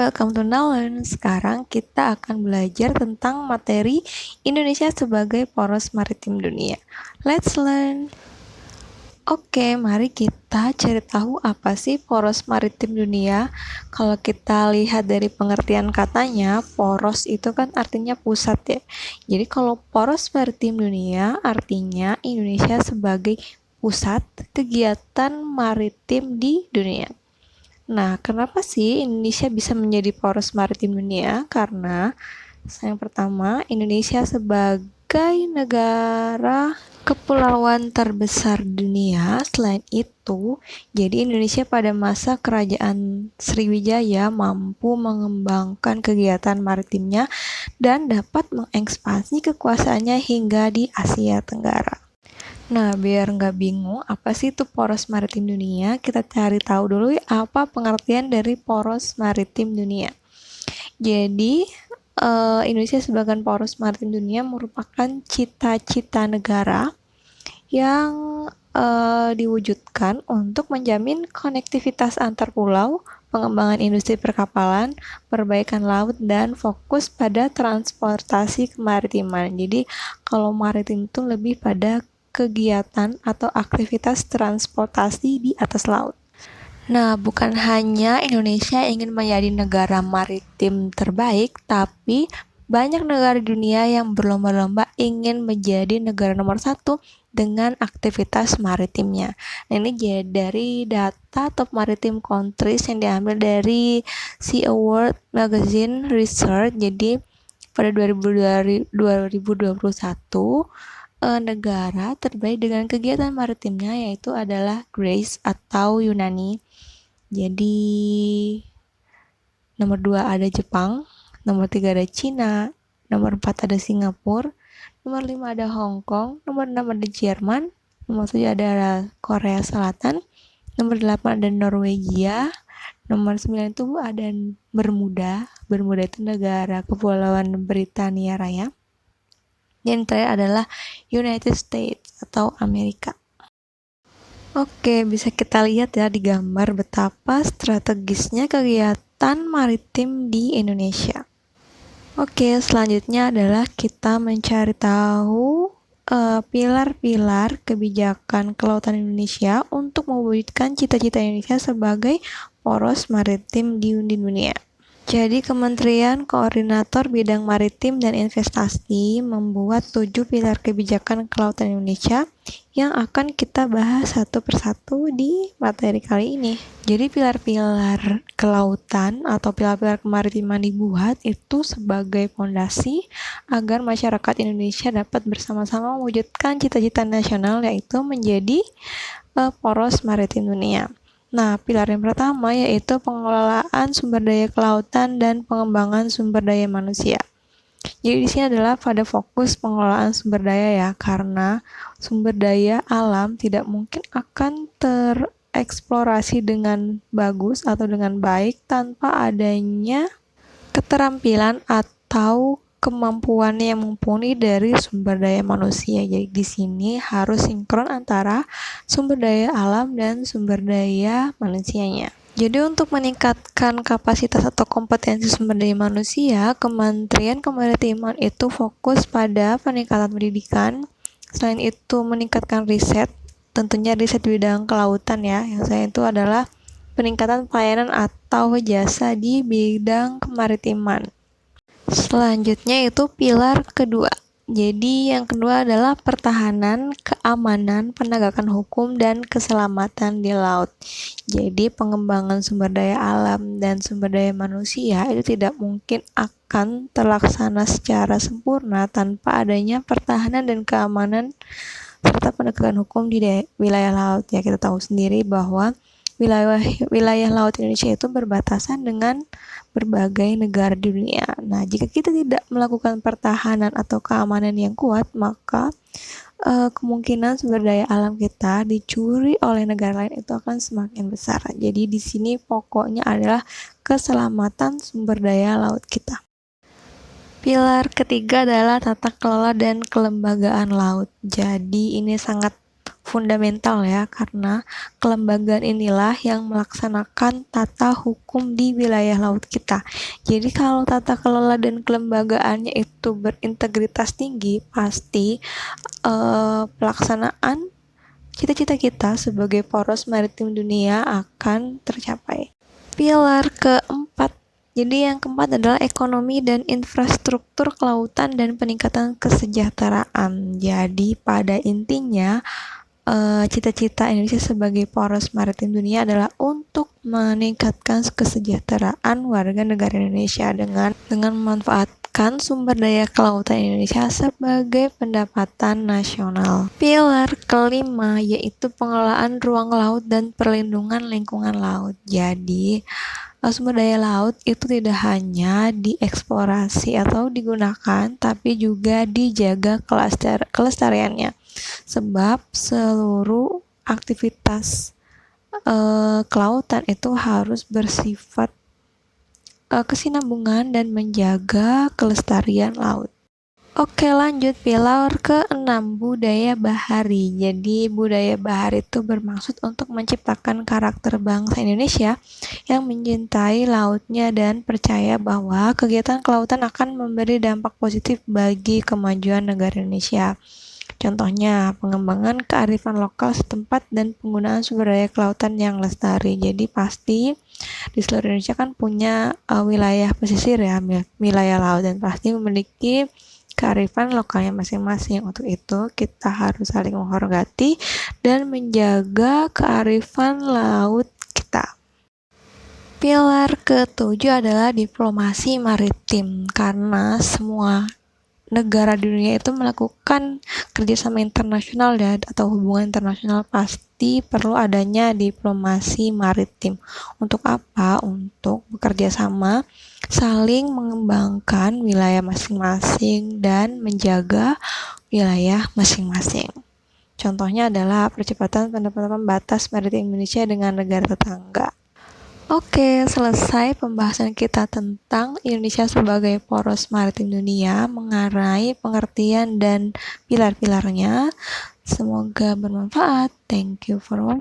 welcome to Nowlearn. Sekarang kita akan belajar tentang materi Indonesia sebagai poros maritim dunia. Let's learn. Oke, mari kita cari tahu apa sih poros maritim dunia. Kalau kita lihat dari pengertian katanya, poros itu kan artinya pusat ya. Jadi kalau poros maritim dunia artinya Indonesia sebagai pusat kegiatan maritim di dunia. Nah, kenapa sih Indonesia bisa menjadi poros maritim dunia? Karena yang pertama, Indonesia sebagai negara kepulauan terbesar dunia. Selain itu, jadi Indonesia pada masa kerajaan Sriwijaya mampu mengembangkan kegiatan maritimnya dan dapat mengekspansi kekuasaannya hingga di Asia Tenggara. Nah, biar nggak bingung, apa sih itu poros maritim dunia? Kita cari tahu dulu ya, apa pengertian dari poros maritim dunia. Jadi, Indonesia sebagai poros maritim dunia merupakan cita-cita negara yang diwujudkan untuk menjamin konektivitas antar pulau, pengembangan industri perkapalan, perbaikan laut, dan fokus pada transportasi kemaritiman. Jadi, kalau maritim itu lebih pada kegiatan atau aktivitas transportasi di atas laut. Nah, bukan hanya Indonesia ingin menjadi negara maritim terbaik, tapi banyak negara di dunia yang berlomba-lomba ingin menjadi negara nomor 1 dengan aktivitas maritimnya. Nah, ini dari data top maritim countries yang diambil dari Sea Award Magazine Research. Jadi, pada 2021, negara terbaik dengan kegiatan maritimnya yaitu adalah Greece atau Yunani. Jadi nomor 2 ada Jepang, nomor 3 ada Cina, nomor 4 ada Singapura, nomor 5 ada Hong Kong, nomor 6 ada Jerman, nomor 7 ada Korea Selatan, nomor 8 ada Norwegia, nomor 9 itu ada Bermuda. Bermuda itu negara kepulauan Britania Raya. Yang terakhir adalah United States atau Amerika. Oke, bisa kita lihat ya di gambar betapa strategisnya kegiatan maritim di Indonesia. Oke, selanjutnya adalah kita mencari tahu pilar-pilar kebijakan kelautan Indonesia untuk mewujudkan cita-cita Indonesia sebagai poros maritim di dunia. Jadi Kementerian Koordinator Bidang Maritim dan Investasi membuat 7 pilar kebijakan kelautan Indonesia yang akan kita bahas satu persatu di materi kali ini. Jadi pilar-pilar kelautan atau pilar-pilar kemaritiman dibuat itu sebagai fondasi agar masyarakat Indonesia dapat bersama-sama mewujudkan cita-cita nasional yaitu menjadi poros maritim dunia. Nah, pilar yang pertama yaitu pengelolaan sumber daya kelautan dan pengembangan sumber daya manusia. Jadi di sini adalah pada fokus pengelolaan sumber daya ya, karena sumber daya alam tidak mungkin akan tereksplorasi dengan bagus atau dengan baik tanpa adanya keterampilan atau kemampuan yang mumpuni dari sumber daya manusia. Jadi di sini harus sinkron antara sumber daya alam dan sumber daya manusianya. Jadi untuk meningkatkan kapasitas atau kompetensi sumber daya manusia, Kementerian Kemaritiman itu fokus pada peningkatan pendidikan. Selain itu meningkatkan riset, tentunya riset di bidang kelautan ya. Yang saya itu adalah peningkatan pelayanan atau jasa di bidang kemaritiman. Selanjutnya itu pilar kedua. Jadi yang kedua adalah pertahanan, keamanan, penegakan hukum, dan keselamatan di laut. Jadi pengembangan sumber daya alam dan sumber daya manusia itu tidak mungkin akan terlaksana secara sempurna tanpa adanya pertahanan dan keamanan serta penegakan hukum di wilayah laut. Ya, kita tahu sendiri bahwa wilayah laut Indonesia itu berbatasan dengan berbagai negara di dunia. Nah, jika kita tidak melakukan pertahanan atau keamanan yang kuat, maka kemungkinan sumber daya alam kita dicuri oleh negara lain itu akan semakin besar. Jadi di sini pokoknya adalah keselamatan sumber daya laut kita. Pilar ketiga adalah tata kelola dan kelembagaan laut. Jadi ini sangat fundamental ya, karena kelembagaan inilah yang melaksanakan tata hukum di wilayah laut kita. Jadi kalau tata kelola dan kelembagaannya itu berintegritas tinggi, pasti pelaksanaan cita-cita kita sebagai poros maritim dunia akan tercapai. Pilar keempat. Jadi yang keempat adalah ekonomi dan infrastruktur kelautan dan peningkatan kesejahteraan. Jadi pada intinya cita-cita Indonesia sebagai poros maritim dunia adalah untuk meningkatkan kesejahteraan warga negara Indonesia dengan memanfaatkan sumber daya kelautan Indonesia sebagai pendapatan nasional. Pilar kelima yaitu pengelolaan ruang laut dan perlindungan lingkungan laut. Jadi sumber daya laut itu tidak hanya dieksplorasi atau digunakan, tapi juga dijaga kelestariannya. Sebab seluruh aktivitas kelautan itu harus bersifat kesinambungan dan menjaga kelestarian laut. Oke, lanjut pilar ke-6, budaya bahari. Jadi budaya bahari itu bermaksud untuk menciptakan karakter bangsa Indonesia yang mencintai lautnya dan percaya bahwa kegiatan kelautan akan memberi dampak positif bagi kemajuan negara Indonesia. Contohnya, pengembangan kearifan lokal setempat dan penggunaan sumber daya kelautan yang lestari. Jadi pasti di seluruh Indonesia kan punya wilayah pesisir ya, wilayah laut, dan pasti memiliki kearifan lokalnya masing-masing. Untuk itu kita harus saling menghormati dan menjaga kearifan laut kita. Pilar ke-7 adalah diplomasi maritim, karena semua negara di dunia itu melakukan kerjasama internasional ya, atau hubungan internasional, pasti perlu adanya diplomasi maritim. Untuk apa? Untuk bekerja sama, saling mengembangkan wilayah masing-masing dan menjaga wilayah masing-masing. Contohnya adalah percepatan penetapan batas maritim Indonesia dengan negara tetangga. Oke, selesai pembahasan kita tentang Indonesia sebagai poros maritim dunia mengenai pengertian dan pilar-pilarnya. Semoga bermanfaat. Thank you for watching.